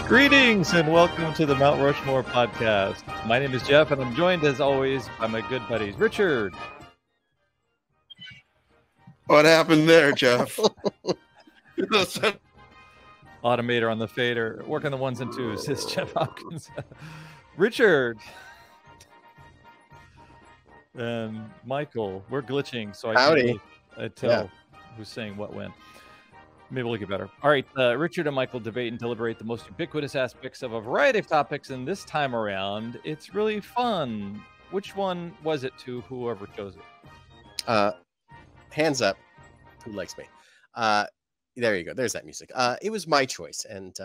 Greetings and welcome to the Mount Rushmore podcast. My name is Jeff, and I'm joined as always by my good buddies Richard. What happened there, Jeff? Automator on the fader, working the ones and twos. It's Jeff Hopkins. Richard. And Michael. We're glitching, so I can't tell who's saying what when. Maybe we'll get better. All right, Richard and Michael debate and deliberate the most ubiquitous aspects of a variety of topics, and this time around, it's really fun. Which one was it to whoever chose it? Hands up. Who likes me? There you go. There's that music. It was my choice, and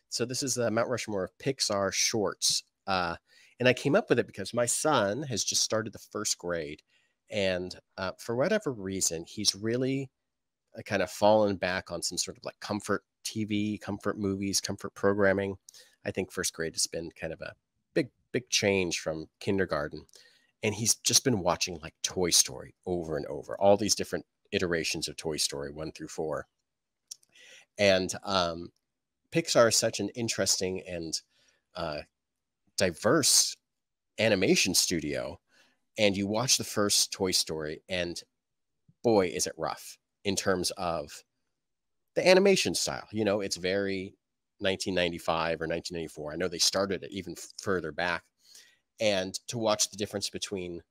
so this is the Mount Rushmore of Pixar shorts, and I came up with it because my son has just started the first grade, and for whatever reason, he's really kind of fallen back on some sort of like comfort TV, comfort movies, comfort programming. I think first grade has been kind of a big change from kindergarten. And he's just been watching like Toy Story over and over, all these different iterations of Toy Story 1 through 4. And Pixar is such an interesting and diverse animation studio. And you watch the first Toy Story and boy, is it rough in terms of the animation style. You know, it's very 1995 or 1994. I know they started it even further back. And to watch the difference between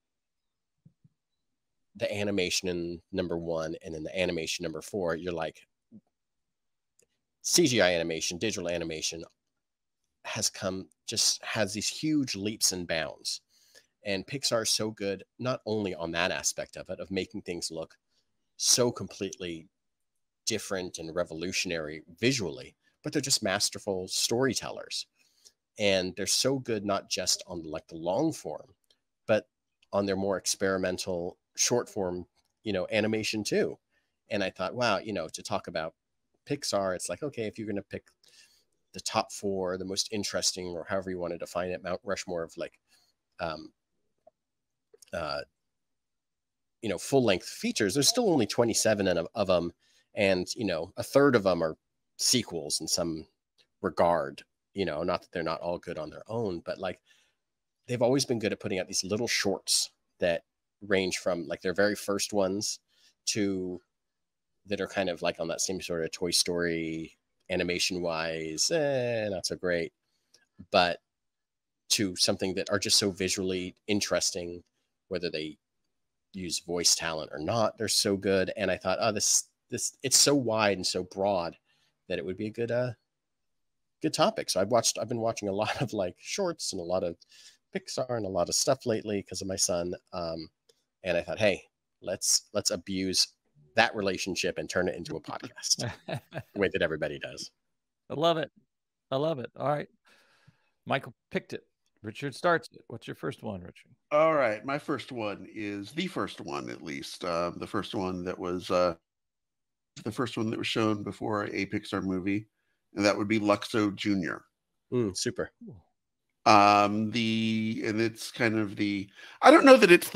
the animation in number 1 and in the animation number 4, you're like, CGI animation, digital animation has these huge leaps and bounds. And Pixar is so good, not only on that aspect of it, of making things look so completely different and revolutionary visually, but they're just masterful storytellers. And they're so good, not just on like the long form, but on their more experimental short form, animation too. And I thought, wow, to talk about Pixar, it's like, okay, if you're going to pick the top 4, the most interesting, or however you want to define it, Mount Rushmore of like, full length features, there's still only 27 of them. And, a third of them are sequels in some regard. Not that they're not all good on their own, but like they've always been good at putting out these little shorts that range from like their very first ones to that are kind of like on that same sort of Toy Story animation wise, not so great, but to something that are just so visually interesting, whether they use voice talent or not, they're so good. And I thought, this it's so wide and so broad that it would be a good topic. So I've been watching a lot of like shorts and a lot of Pixar and a lot of stuff lately because of my son. And I thought, hey, let's abuse that relationship and turn it into a podcast the way that everybody does. I love it. All right. Michael picked it. Richard starts it. What's your first one, Richard? All right. My first one is the first one, at least. The first one that was shown before a Pixar movie. And that would be Luxo Jr. Super. And it's kind of I don't know that it's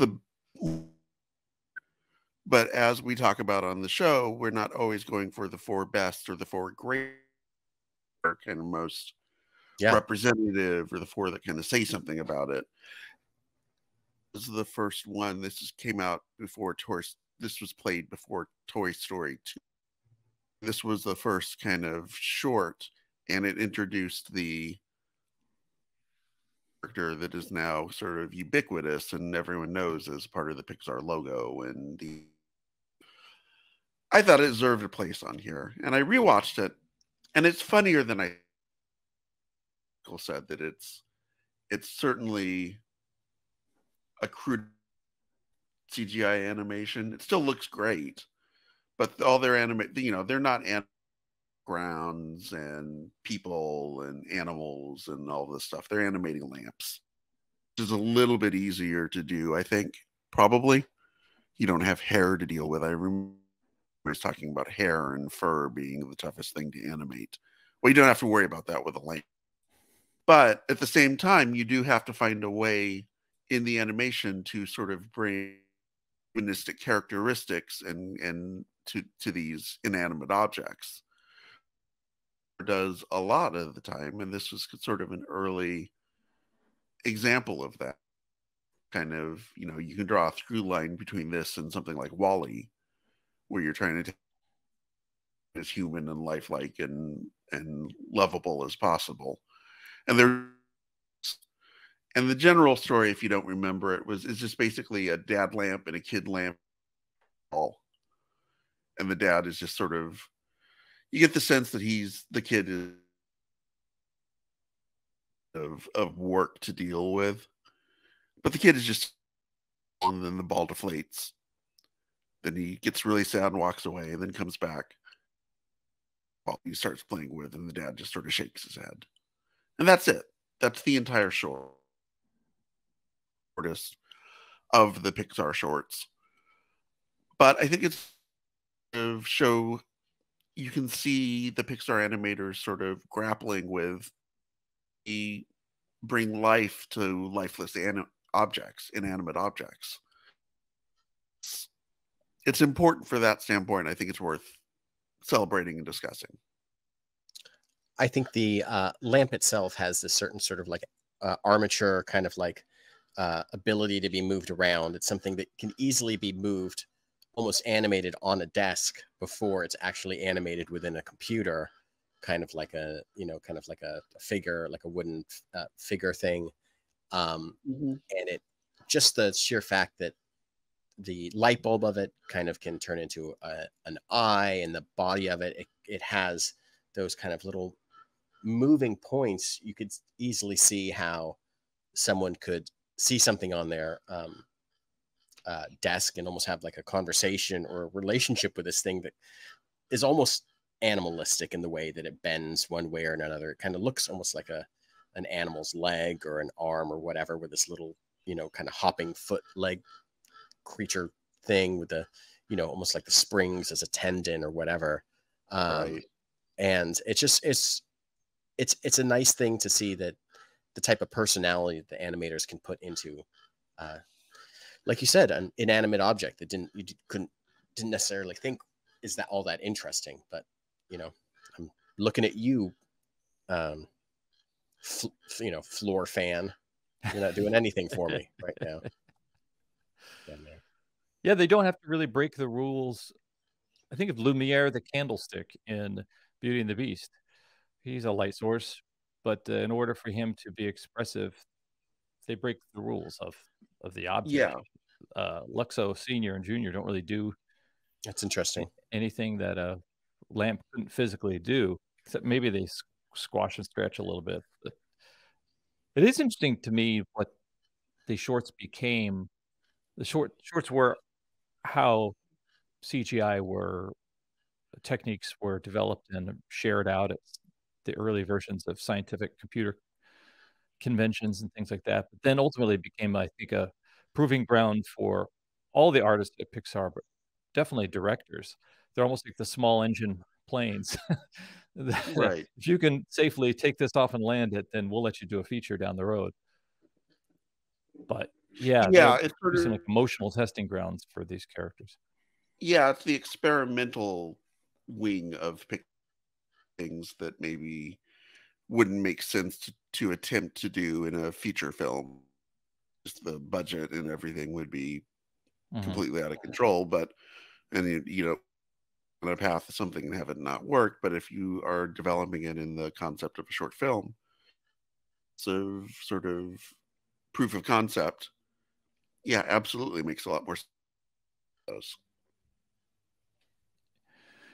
but as we talk about on the show, we're not always going for the 4 best or the 4 great, or kind of most representative, or the 4 that kind of say something about it. This is the first one. This came out before this was played before Toy Story 2. This was the first kind of short, and it introduced the character that is now sort of ubiquitous and everyone knows as part of the Pixar logo. And I thought it deserved a place on here, and I rewatched it, and it's funnier than I said that it's certainly a crude CGI animation. It still looks great, but all their they're not grounds and people and animals and all this stuff. They're animating lamps, which is a little bit easier to do, I think. Probably you don't have hair to deal with. I remember I was talking about hair and fur being the toughest thing to animate. Well, you don't have to worry about that with a lamp. But at the same time, you do have to find a way in the animation to sort of bring humanistic characteristics and to these inanimate objects. Does a lot of the time, and this was sort of an early example of that kind of, you can draw a through line between this and something like Wall-E, where you're trying to take as human and lifelike and lovable as possible. And the general story, if you don't remember it, is just basically a dad lamp and a kid lamp, and the dad is just sort of, you get the sense that the kid is of work to deal with, but the kid is just, and then the ball deflates, then he gets really sad and walks away, and then comes back while he starts playing with, and the dad just sort of shakes his head, and that's it. That's the entire shortest of the Pixar shorts. But I think it's show, you can see the Pixar animators sort of grappling with bring life to lifeless inanimate objects. It's important for that standpoint. I think it's worth celebrating and discussing. I think the lamp itself has this certain sort of like armature kind of like ability to be moved around. It's something that can easily be moved, almost animated on a desk before it's actually animated within a computer, kind of like a figure, like a wooden figure thing. And it just the sheer fact that the light bulb of it kind of can turn into an eye, and the body of it, it has those kind of little moving points. You could easily see how someone could see something on their desk and almost have like a conversation or a relationship with this thing that is almost animalistic in the way that it bends one way or another. It kind of looks almost like an animal's leg or an arm or whatever, with this little, kind of hopping foot leg creature thing with the, almost like the springs as a tendon or whatever. Right. And it's a nice thing to see that the type of personality that the animators can put into, like you said, an inanimate object that didn't necessarily think is that all that interesting. But I'm looking at you, floor fan. You're not doing anything for me right now. Yeah, they don't have to really break the rules. I think of Lumiere, the candlestick in Beauty and the Beast. He's a light source, but in order for him to be expressive, they break the rules of the object. Yeah. Luxo Senior and Junior don't really do. That's interesting. Anything that a lamp couldn't physically do, except maybe they squash and stretch a little bit. But it is interesting to me what the shorts became. The shorts were how CGI techniques were developed and shared out at the early versions of scientific computer conventions and things like that. But then ultimately it became, I think, a proving ground for all the artists at Pixar, but definitely directors. They're almost like the small engine planes. Right. If you can safely take this off and land it, then we'll let you do a feature down the road. But yeah, it's sort of like emotional testing grounds for these characters. Yeah, it's the experimental wing of things that maybe wouldn't make sense to attempt to do in a feature film. Just the budget and everything would be completely out of control. But on a path of something and have it not work. But if you are developing it in the concept of a short film, so sort of proof of concept, yeah, absolutely makes a lot more sense.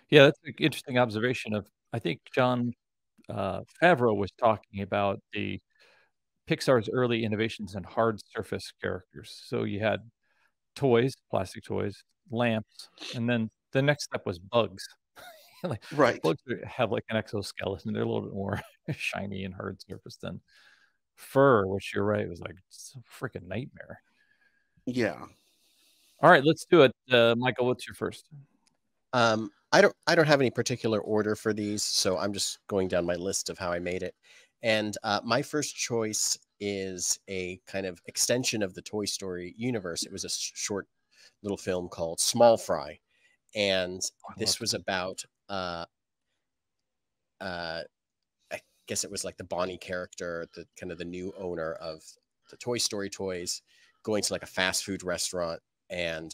Yeah, that's an interesting observation. I think Jon Favreau was talking about the Pixar's early innovations in hard surface characters. So you had toys, plastic toys, lamps, and then the next step was bugs. Right. Bugs have like an exoskeleton. They're a little bit more shiny and hard surface than fur, which you're right, was like it's a freaking nightmare. Yeah. All right, let's do it. Michael, what's your first? I don't have any particular order for these, so I'm just going down my list of how I made it. And my first choice is a kind of extension of the Toy Story universe. It was a short little film called Small Fry. and this was about I guess it was like the Bonnie character, the kind of the new owner of the Toy Story toys, going to like a fast food restaurant and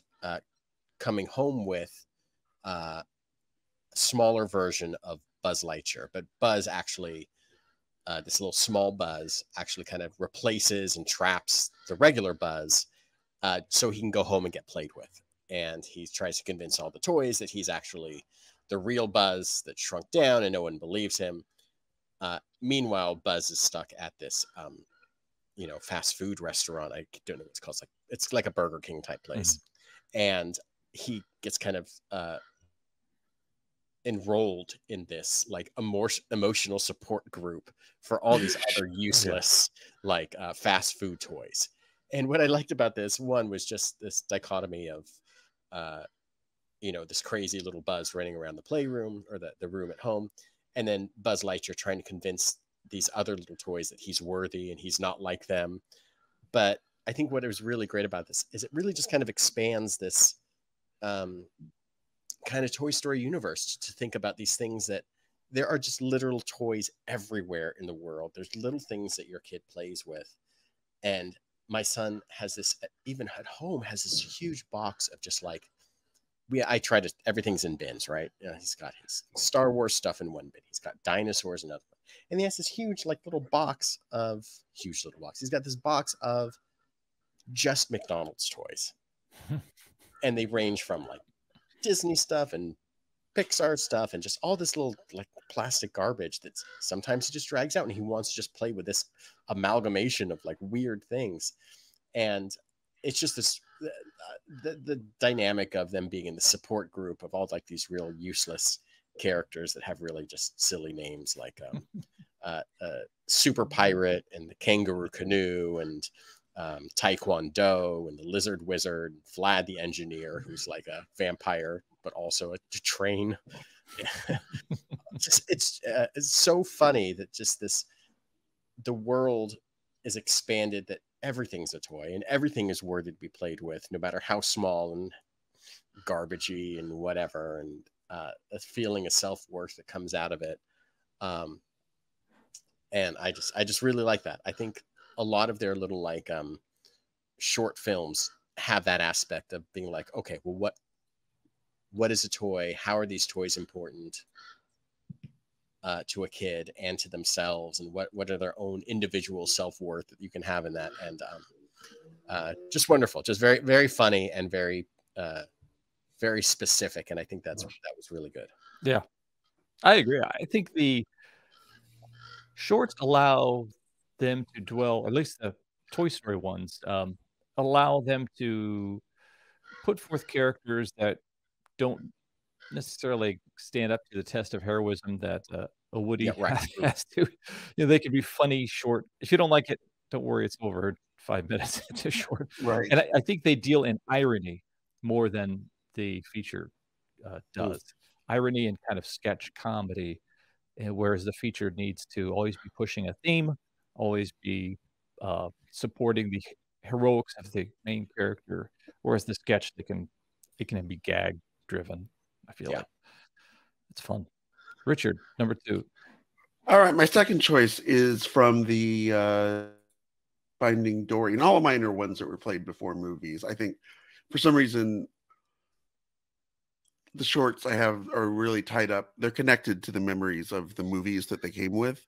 coming home with a smaller version of Buzz Lightyear. But Buzz actually, this little small Buzz actually kind of replaces and traps the regular Buzz so he can go home and get played with. And he tries to convince all the toys that he's actually the real Buzz that shrunk down, and no one believes him. Meanwhile, Buzz is stuck at this, fast food restaurant. I don't know what it's called. It's like a Burger King type place. And he gets kind of enrolled in this like emotional support group for all these other useless fast food toys. And what I liked about this one was just this dichotomy of, this crazy little Buzz running around the playroom or the room at home. And then Buzz Lightyear trying to convince these other little toys that he's worthy and he's not like them. But I think what is really great about this is it really just kind of expands this kind of Toy Story universe to think about these things that there are just literal toys everywhere in the world. There's little things that your kid plays with. And my son has this, even at home, has this huge box of just like, everything's in bins, right? He's got his Star Wars stuff in one bin. He's got dinosaurs in another one. And he has this huge little box. He's got this box of just McDonald's toys. And they range from like Disney stuff and Pixar stuff and just all this little like plastic garbage that sometimes he just drags out and he wants to just play with this amalgamation of like weird things. And it's just this the dynamic of them being in the support group of all like these real useless characters that have really just silly names like Super Pirate and the Kangaroo Canoe and Taekwondo and the Lizard Wizard, Vlad the Engineer, who's like a vampire but also a train. It's so funny that just the world is expanded, that everything's a toy and everything is worthy to be played with, no matter how small and garbagey and whatever, and a feeling of self-worth that comes out of it. And I just really like that. I think a lot of their little like short films have that aspect of being like, okay, well, what is a toy? How are these toys important to a kid and to themselves, and what are their own individual self-worth that you can have in that? And just wonderful, just very, very funny and very, very specific. And I think that was really good. Yeah, I agree. I think the shorts allow them to dwell, or at least the Toy Story ones, allow them to put forth characters that don't necessarily stand up to the test of heroism that a Woody has to. They can be funny, short. If you don't like it, don't worry, it's over 5 minutes. It's a short. Right. And I think they deal in irony more than the feature does. Irony and kind of sketch comedy, whereas the feature needs to always be pushing a theme, always be supporting the heroics of the main character, whereas the sketch, it can be gag driven. I feel like it's fun. Richard, number 2. All right, my second choice is from the Finding Dory, and all of mine are ones that were played before movies. I think for some reason the shorts I have are really tied up. They're connected to the memories of the movies that they came with.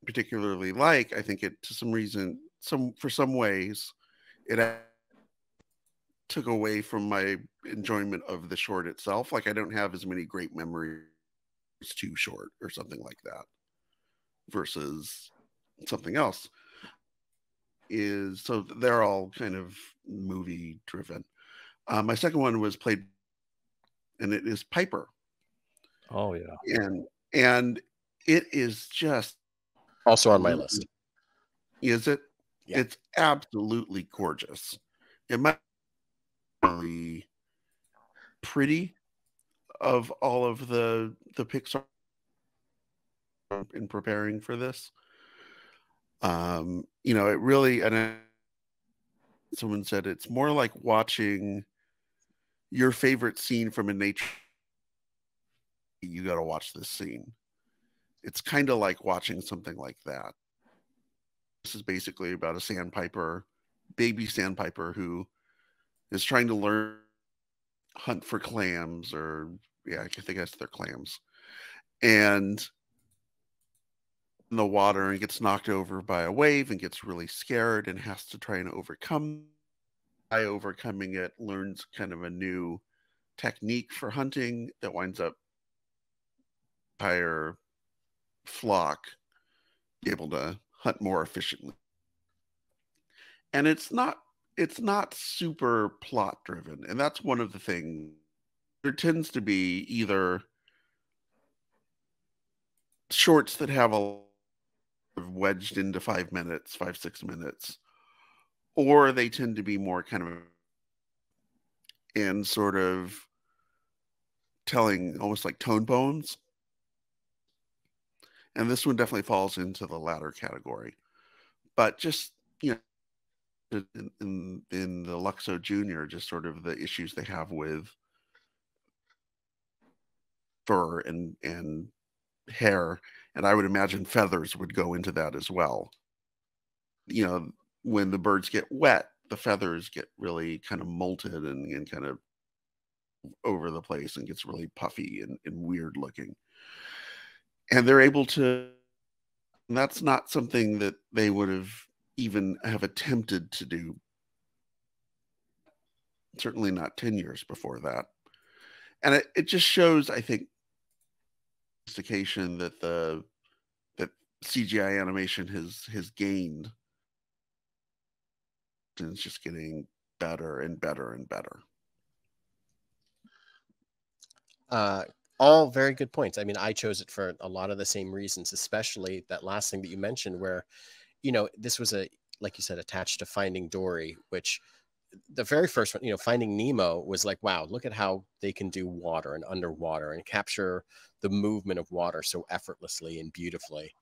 Particularly I think it, to some reason, for some ways, it took away from my enjoyment of the short itself. Like I don't have as many great memories to short or something like that versus something else. So they're all kind of movie driven. My second one was played, and it is Piper. Oh yeah. And it is just also on my list. Is it? Yeah. It's absolutely gorgeous. It might be pretty of all of the Pixar in preparing for this. It really, and someone said it's more like watching your favorite scene from a nature, you got to watch this scene. It's kind of like watching something like that. This is basically about a sandpiper, baby sandpiper, who is trying to learn hunt for clams, or yeah, I guess they're clams, and in the water, and gets knocked over by a wave and gets really scared and has to try and overcome. By overcoming it, learns kind of a new technique for hunting that winds up entire flock be able to hunt more efficiently. And it's not super plot driven, and that's one of the things. There tends to be either shorts that have a wedged into 5 minutes, 5-6 minutes, or they tend to be more kind of in sort of telling almost like tone bones. And this one definitely falls into the latter category. But just, you know, in the Luxo Jr., just sort of the issues they have with fur and hair, and I would imagine feathers would go into that as well. You know, when the birds get wet, the feathers get really kind of molted and kind of over the place and gets really puffy and weird looking. And they're able to, and that's not something that they would have attempted to do. Certainly not 10 years before that. And it just shows, I think, sophistication that that CGI animation has gained. And it's just getting better and better and better. All very good points. I mean, I chose it for a lot of the same reasons, especially that last thing that you mentioned where, you know, this was like you said, attached to Finding Dory, which the very first one, you know, Finding Nemo was like, wow, look at how they can do water and underwater and capture the movement of water so effortlessly and beautifully.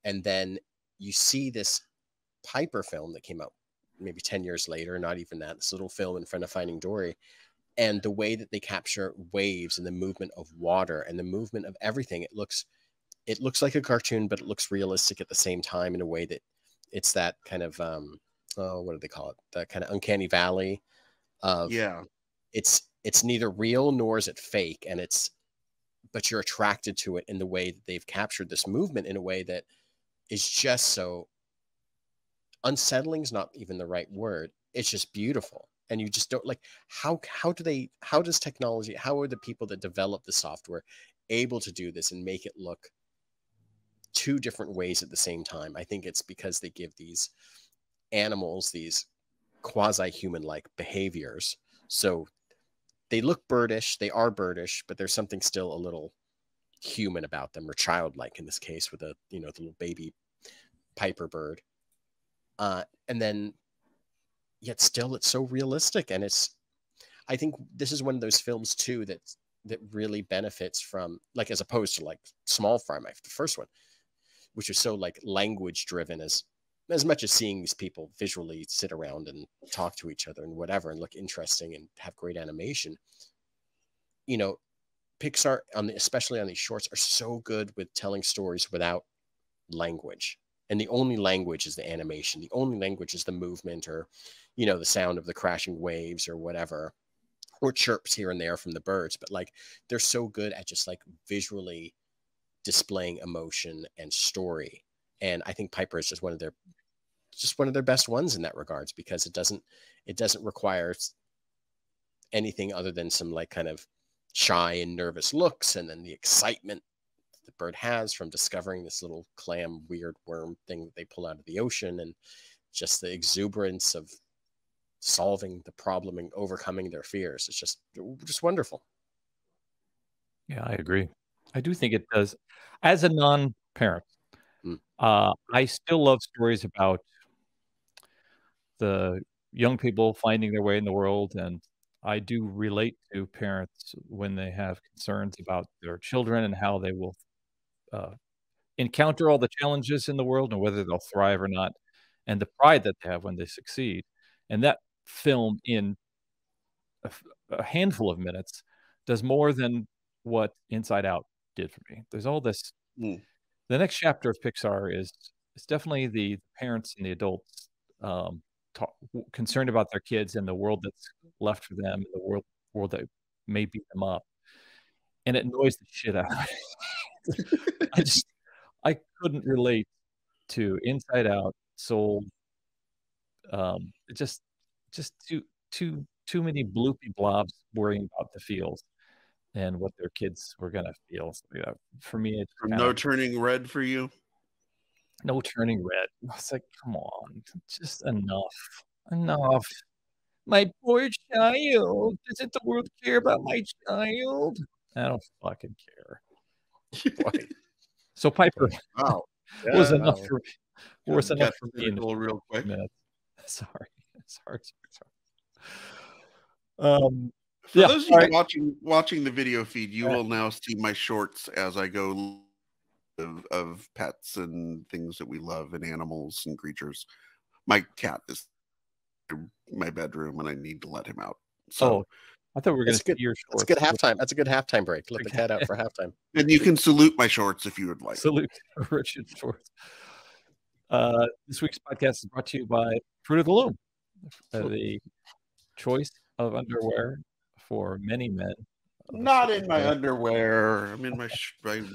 And then you see this Piper film that came out maybe 10 years later, not even that, this little film in front of Finding Dory, and the way that they capture waves and the movement of water and the movement of everything, it looks like a cartoon, but it looks realistic at the same time in a way that it's that kind of what do they call it, that kind of uncanny valley of, yeah, it's neither real nor is it fake, and but you're attracted to it in the way that they've captured this movement in a way that is just so unsettling is not even the right word. It's just beautiful. And you just don't like, how does technology, how are the people that develop the software able to do this and make it look two different ways at the same time? I think it's because they give these animals these quasi-human like behaviors. So they look birdish, they are birdish, but there's something still a little human about them, or childlike in this case with the little baby Piper bird. And then yet still it's so realistic, and I think this is one of those films too that really benefits from, like, as opposed to like Small Fry, the first one, which is so like language driven, as much as seeing these people visually sit around and talk to each other and whatever and look interesting and have great animation. You know, Pixar especially on these shorts are so good with telling stories without language. And the only language is the animation. The only language is the movement, or, you know, the sound of the crashing waves or whatever, or chirps here and there from the birds. But like, they're so good at just like visually displaying emotion and story. And I think Piper is just one of their best ones in that regards, because it doesn't require anything other than some like kind of shy and nervous looks, and then the excitement the bird has from discovering this little clam weird worm thing that they pull out of the ocean, and just the exuberance of solving the problem and overcoming their fears. It's just wonderful. Yeah, I agree. I do think it does. As a non-parent, I still love stories about the young people finding their way in the world, and I do relate to parents when they have concerns about their children and how they will encounter all the challenges in the world and whether they'll thrive or not, and the pride that they have when they succeed. And that film, in a handful of minutes does more than what Inside Out did for me. There's all this. The next chapter of Pixar is definitely the parents and the adults concerned about their kids and the world that's left for them, the world that may beat them up, and it annoys the shit out of me. I couldn't relate to Inside Out, Soul. Just too many bloopy blobs worrying about the feels and what their kids were gonna feel. So, yeah, for me, it's no turning red for you. No turning red. I was like, come on, just enough. My poor child. Doesn't the world care about my child? I don't fucking care. So Piper, wow, was enough for me in real quick. Minutes. Sorry. For those of you watching the video feed, you will now see my shorts as I go of pets and things that we love and animals and creatures. My cat is in my bedroom and I need to let him out. So I thought we were going to see your shorts. That's a good halftime. That's a good halftime break. Let the cat out for halftime. And you can salute my shorts if you would like. Salute Richard Shorts. This week's podcast is brought to you by Fruit of the Loom, the choice of underwear for many men. Not in my underwear. I'm in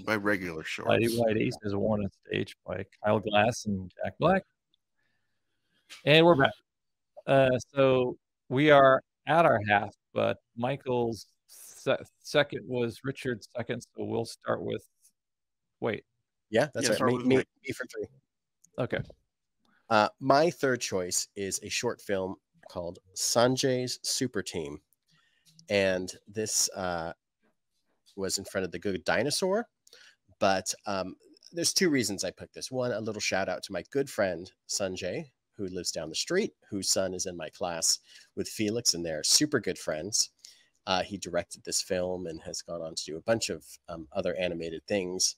my regular shorts. Mighty White Ace is worn on stage by Kyle Glass and Jack Black. And we're back. So we are at our half, but Michael's second was Richard's second, so we'll start with. Wait. Yeah, that's right. Me for 3. Okay. My third choice is a short film called Sanjay's Super Team. And this was in front of the Good Dinosaur. But there's 2 reasons I picked this. One, a little shout out to my good friend, Sanjay, who lives down the street, whose son is in my class with Felix, and they're super good friends. He directed this film and has gone on to do a bunch of other animated things.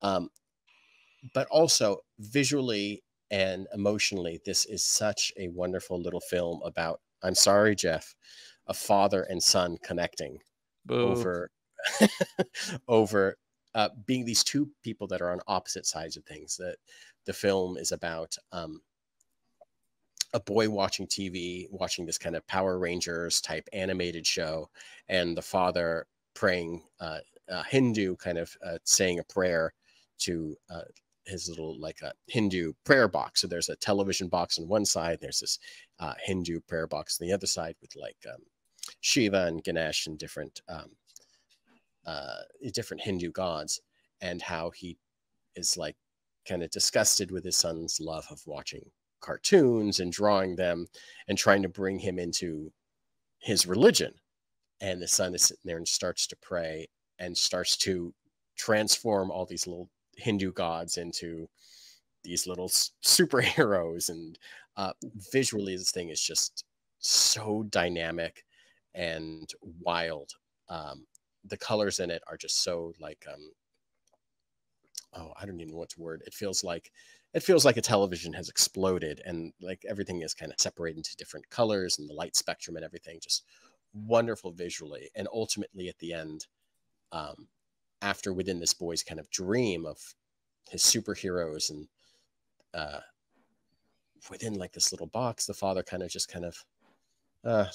But also visually and emotionally, this is such a wonderful little film about, I'm sorry, Jeff, a father and son connecting over being these 2 people that are on opposite sides of things. That the film is about a boy watching TV, watching this kind of Power Rangers type animated show, and the father praying Hindu kind of saying a prayer to his little Hindu prayer box. So there's a television box on one side, there's this Hindu prayer box on the other side with Shiva and Ganesh and different Hindu gods, and how he is kind of disgusted with his son's love of watching cartoons and drawing them and trying to bring him into his religion. And the son is sitting there and starts to pray and starts to transform all these little Hindu gods into these little superheroes. And visually, this thing is just so dynamic and wild. The colors in it are just so I don't even know what to word. It feels like a television has exploded, and everything is kind of separated into different colors, and the light spectrum and everything just wonderful visually. And ultimately at the end, after within this boy's kind of dream of his superheroes, and within this little box, the father kind of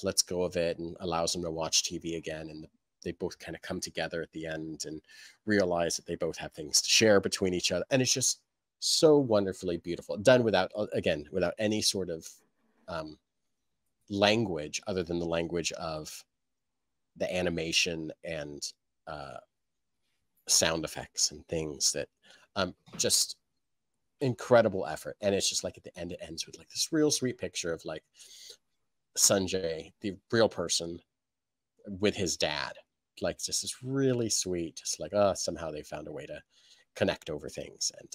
lets go of it and allows him to watch TV again. And they both kind of come together at the end and realize that they both have things to share between each other. And it's just so wonderfully beautiful, done without any sort of language other than the language of the animation and sound effects and things that just incredible effort. And it's just at the end, it ends with this real sweet picture of Sanjay, the real person, with his dad. Just this really sweet, just somehow they found a way to connect over things, and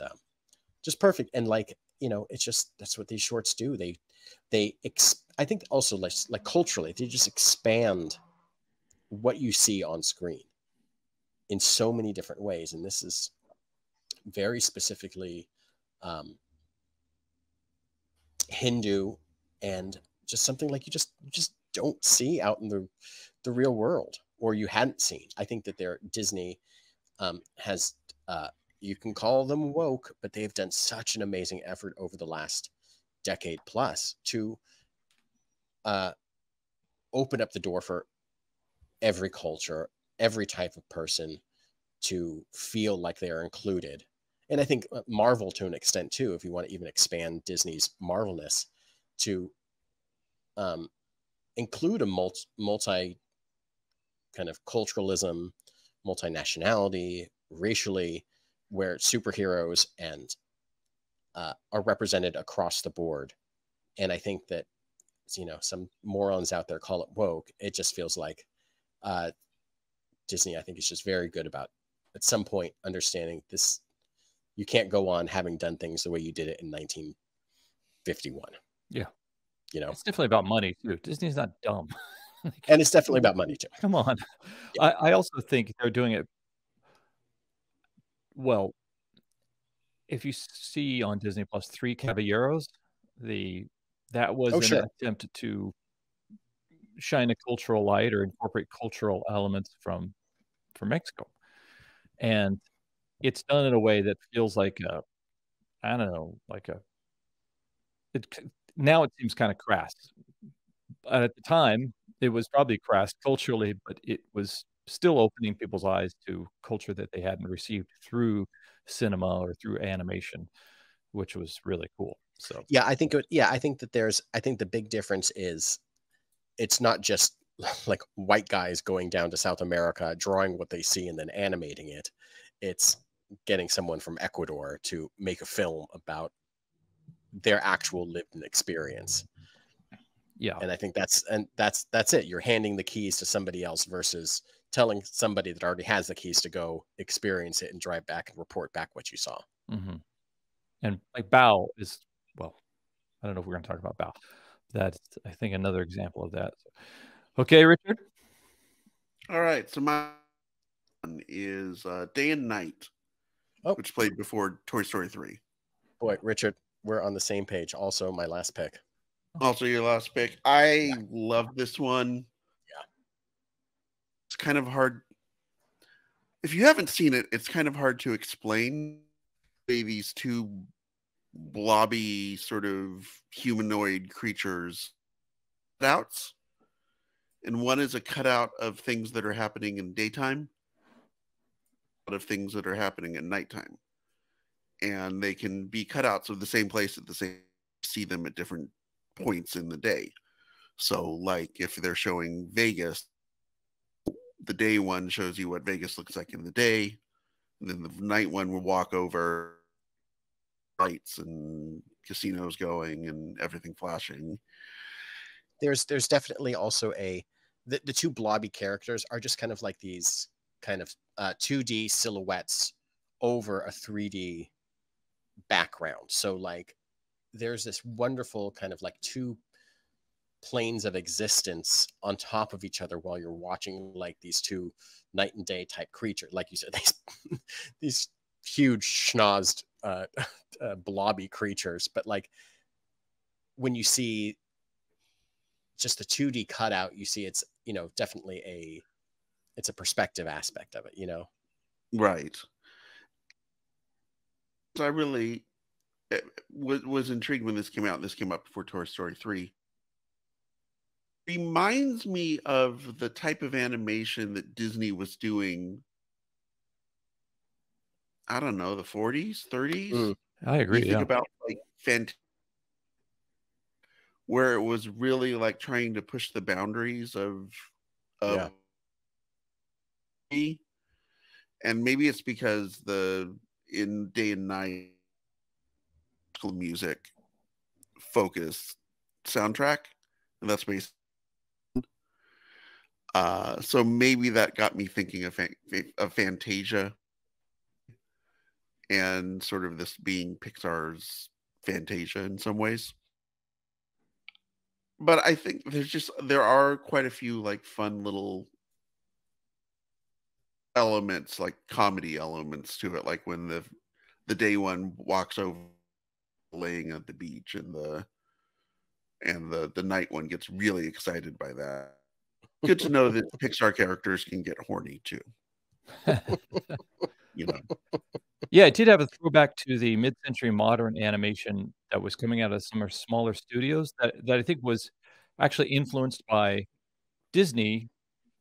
just perfect. And it's just, that's what these shorts do. I think also culturally, they just expand what you see on screen in so many different ways. And this is very specifically Hindu, and just something you just don't see out in the real world, or you hadn't seen. I think that Disney has, you can call them woke, but they've done such an amazing effort over the last decade plus to open up the door for every culture, every type of person to feel like they are included. And I think Marvel, to an extent too, if you want to even expand Disney's Marvelness, to include a multi kind of culturalism, multinationality, racially, where superheroes and are represented across the board. And I think that, you know, some morons out there call it woke. It just feels like Disney, I think, is just very good about at some point understanding this. You can't go on having done things the way you did it in 1951. Yeah. You know, it's definitely about money too. Disney's not dumb. And it's definitely about money too. Come on. Yeah. I also think they're doing it well. If you see on Disney Plus 3 Caballeros, that was an attempt to shine a cultural light or incorporate cultural elements from Mexico. And it's done in a way that feels like I don't know, now it seems kind of crass. At the time, it was probably crass culturally, but it was still opening people's eyes to culture that they hadn't received through cinema or through animation, which was really cool. So yeah, I think that I think the big difference is it's not just like white guys going down to South America, drawing what they see and then animating it. It's getting someone from Ecuador to make a film about their actual lived experience. Yeah. And I think that's it. You're handing the keys to somebody else versus telling somebody that already has the keys to go experience it and drive back and report back what you saw. Mm-hmm. And like Bao is, well, I don't know if we're going to talk about Bao. That's, I think, another example of that. Okay, Richard. All right. So my one is Day and Night, which played before Toy Story 3. Boy, Richard, we're on the same page. Also, my last pick. Also, your last pick. I love this one. Yeah. It's kind of hard. If you haven't seen it, it's kind of hard to explain these two blobby sort of humanoid creatures cutouts. And one is a cutout of things that are happening in daytime, of things that are happening at nighttime. And they can be cutouts of the same place at the same, see them at different points in the day. So like if they're showing Vegas, the day one shows you what Vegas looks like in the day, and then the night one will walk over lights and casinos going and everything flashing. There's definitely also the two blobby characters are just kind of like these kind of 2D silhouettes over a 3D background. So like there's this wonderful kind of like two planes of existence on top of each other while you're watching like these two night and day type creatures. Like you said, these huge schnozzed blobby creatures. But like when you see just the 2D cutout, you see it's, you know, definitely it's a perspective aspect of it, you know? Right. So I really was intrigued when this came out. This came out before Toy Story 3. Reminds me of the type of animation that Disney was doing, I don't know, the 40s, 30s. I agree. You think about like where it was really like trying to push the boundaries of and maybe it's because in Day and Night music focus soundtrack, and that's based so maybe that got me thinking of Fantasia and sort of this being Pixar's Fantasia in some ways. But I think there are quite a few like fun little elements, like comedy elements to it, like when the day one walks over laying at the beach and and the night one gets really excited by that. Good to know that Pixar characters can get horny too. You know. Yeah, it did have a throwback to the mid-century modern animation that was coming out of some smaller studios that I think was actually influenced by Disney,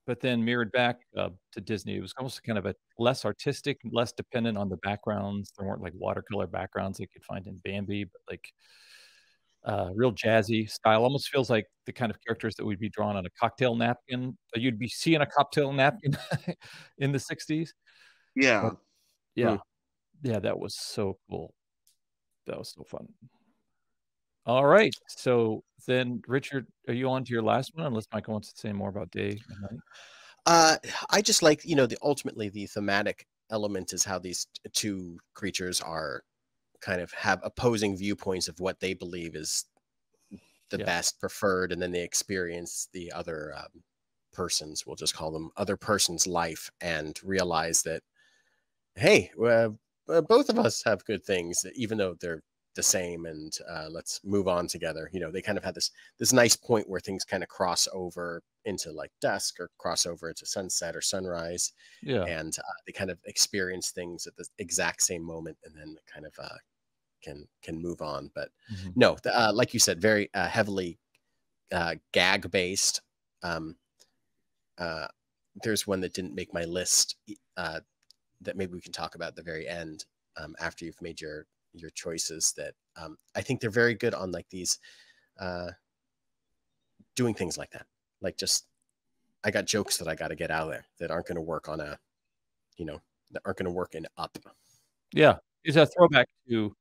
but then mirrored back to Disney. It was almost kind of a less artistic, less dependent on the backgrounds. There weren't like watercolor backgrounds like you'd find in Bambi, but like real jazzy style. Almost feels like the kind of characters that would be drawn on a cocktail napkin. You'd be seeing a cocktail napkin in the 60s. Yeah. But, yeah. Yeah, that was so cool. That was so fun. All right. So then, Richard, are you on to your last one? Unless Michael wants to say more about day and night. I just like, ultimately the thematic element is how these two creatures are kind of have opposing viewpoints of what they believe is the best preferred, and then they experience the other person's, we'll just call them other person's life, and realize that, hey, both of us have good things, even though they're the same, and let's move on together. They kind of had this nice point where things kind of cross over into like dusk, or cross over into sunset or sunrise. Yeah. And they kind of experience things at the exact same moment, and then kind of can move on. But no, like you said, very heavily gag based. There's one that didn't make my list that maybe we can talk about at the very end, after you've made your choices, that I think they're very good on like these doing things like that. Like, just, I got jokes that I got to get out of there that aren't going to work on that aren't going to work in Up. Yeah. It's a throwback to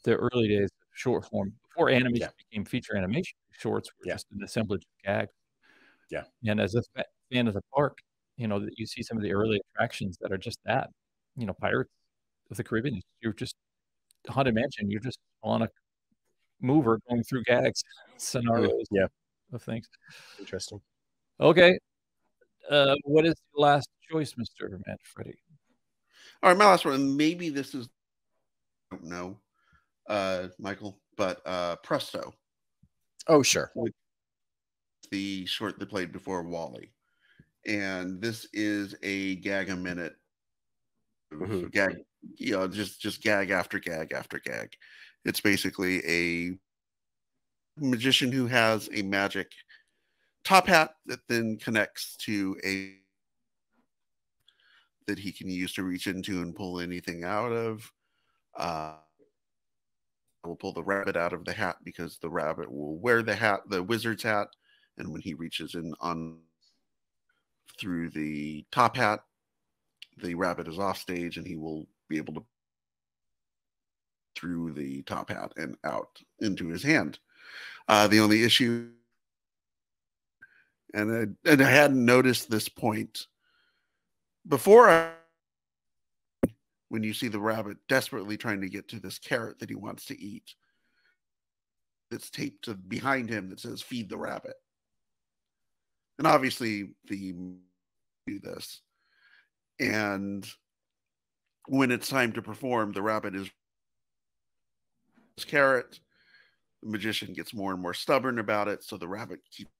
the early days of short form. Before animation became feature animation, shorts were just an assemblage of gags. Yeah. And as a fan of the park, that you see some of the early attractions that are just that, Pirates of the Caribbean, you're just Haunted Mansion, you're just on a mover going through gags, scenarios of things. Interesting. Okay. What is the last choice, Mr. Manfredi? All right, my last one. Maybe this is, I don't know, Michael, but Presto. Oh, sure. The short that played before WALL-E. And this is a gag a minute. Gag, just gag after gag after gag. It's basically a magician who has a magic top hat that then connects to a that he can use to reach into and pull anything out of. Will pull the rabbit out of the hat because the rabbit will wear the hat, the wizard's hat, and when he reaches in on through the top hat, the rabbit is off stage and he will be able to through the top hat and out into his hand. The only issue, and I hadn't noticed this point before, when you see the rabbit desperately trying to get to this carrot that he wants to eat, that's taped to behind him that says "Feed the rabbit." And obviously the do this, and when it's time to perform, the rabbit is carrot. The magician gets more and more stubborn about it, so the rabbit keeps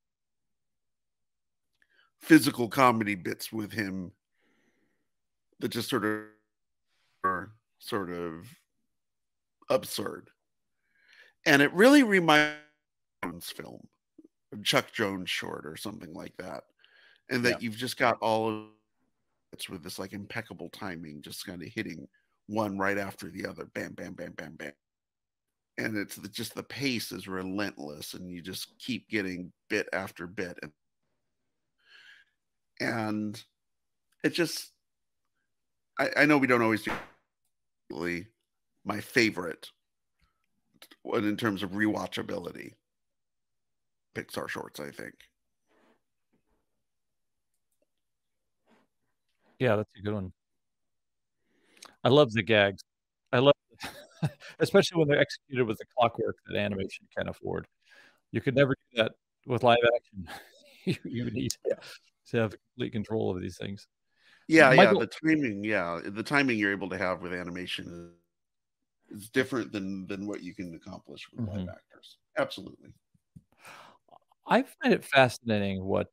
physical comedy bits with him that just sort of absurd. And it really reminds me of film, Chuck Jones short or something like that. And that you've just got all of it's with this like impeccable timing, just kind of hitting one right after the other. Bam, bam, bam, bam, bam. And it's just the pace is relentless, and you just keep getting bit after bit. And it just, I know we don't always do my favorite in terms of rewatchability Pixar shorts, I think. Yeah, that's a good one. I love the gags. I love, especially when they're executed with the clockwork that animation can afford. You could never do that with live action. you need to have complete control over these things. Yeah, Michael, the timing you're able to have with animation is different than what you can accomplish with live actors. Absolutely. I find it fascinating what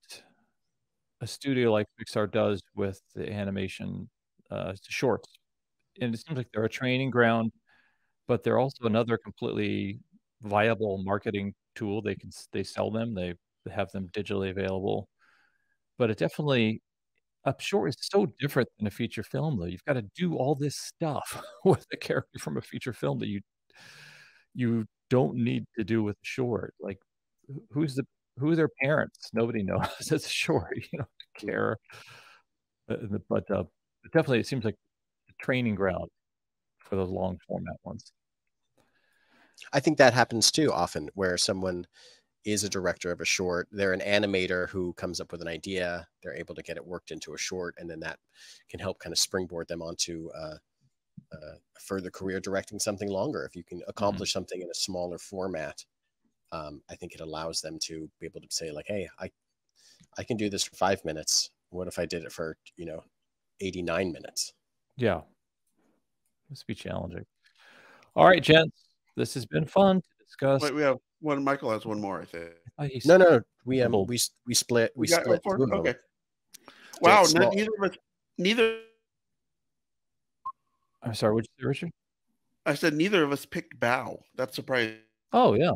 a studio like Pixar does with the animation shorts. And it seems like they're a training ground, but they're also another completely viable marketing tool. They sell them, they have them digitally available. But it definitely a short is so different than a feature film, though. You've got to do all this stuff with a character from a feature film that you don't need to do with a short. Like, who are their parents? Nobody knows. It's a short. You don't care. But definitely, it seems like a training ground for those long format ones. I think that happens too often, where someone is a director of a short, they're an animator who comes up with an idea, they're able to get it worked into a short, and then that can help kind of springboard them onto a further career directing something longer. If you can accomplish something in a smaller format, I think it allows them to be able to say like, hey, I can do this for 5 minutes. What if I did it for 89 minutes? Yeah, must be challenging. All right, gents, this has been fun to discuss. Wait, we have one. Michael has one more, I think. No, we split. We split. Okay. Wow, neither. I'm sorry, what'd you say, Richard? I said neither of us picked Bow. That's surprising. Oh yeah.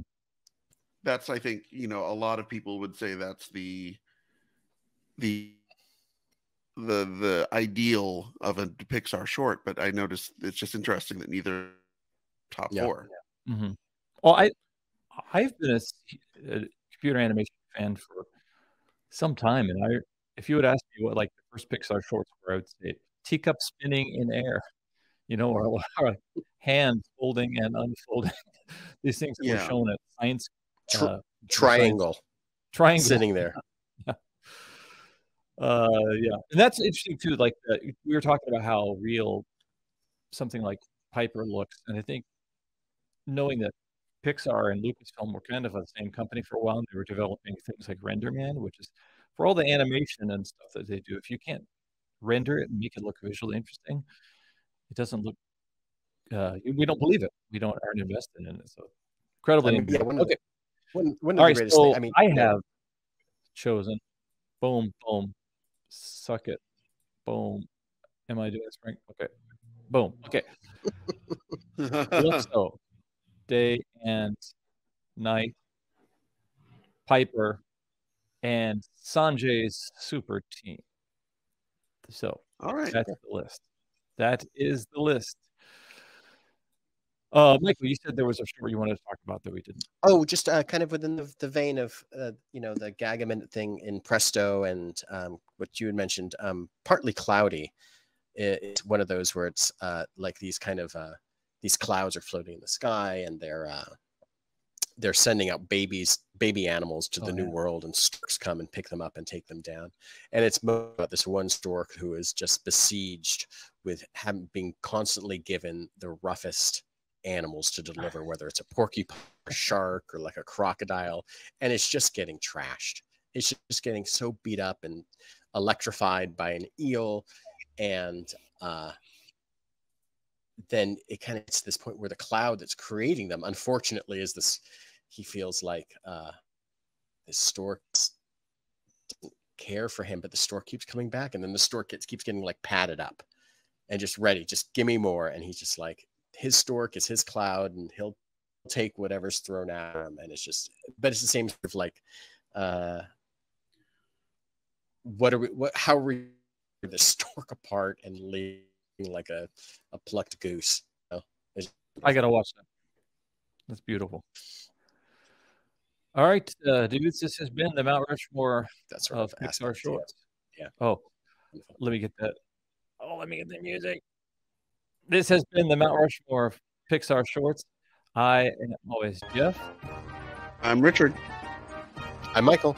That's, I think, a lot of people would say that's the ideal of a Pixar short, but I noticed it's just interesting that neither top four. Yeah. Well, I've been a computer animation fan for some time, and if you would ask me what like the first Pixar shorts were, I would say teacup spinning in air, or hand folding and unfolding. These things that were shown at science. Triangle sitting there. Yeah, and that's interesting too. Like we were talking about how real something like Piper looks, and I think knowing that Pixar and Lucasfilm were kind of the same company for a while, and they were developing things like RenderMan, which is for all the animation and stuff that they do. If you can't render it and make it look visually interesting, it doesn't look. We don't believe it. We aren't invested in it. So incredibly. Okay. One all right. So thing. I have chosen. Boom, boom. Suck it. Boom. Am I doing spring? Okay. Boom. Okay. Calypso, Day and Night, Piper, and Sanjay's super team. So, all right, that's the list. That is the list. Michael, you said there was a short you wanted to talk about that we didn't. Oh, just kind of within the vein of the gag a minute thing in Presto and what you had mentioned, Partly Cloudy. It's one of those where it's like these kind of these clouds are floating in the sky, and they're sending out baby animals to the new world, and storks come and pick them up and take them down. And it's about this one stork who is just besieged with being constantly given the roughest animals to deliver, whether it's a porcupine, a shark, or like a crocodile, and it's just getting trashed. It's just getting so beat up and electrified by an eel, and then it kind of gets to this point where the cloud that's creating them, unfortunately, is this. He feels like this stork doesn't care for him, but the stork keeps coming back, and then the stork keeps getting like padded up and just ready, just give me more, and he's just like, his stork is his cloud, and he'll take whatever's thrown at him. And it's just, but it's the same sort of like, how are we the stork apart and leaving like a plucked goose? I gotta watch that. That's beautiful. All right, dudes, this has been the Mount Rushmore of Pixar shorts. Yeah. Oh, let me get that. Oh, let me get the music. This has been the Mount Rushmore of Pixar shorts. I am always Jeff. I'm Richard. I'm Michael.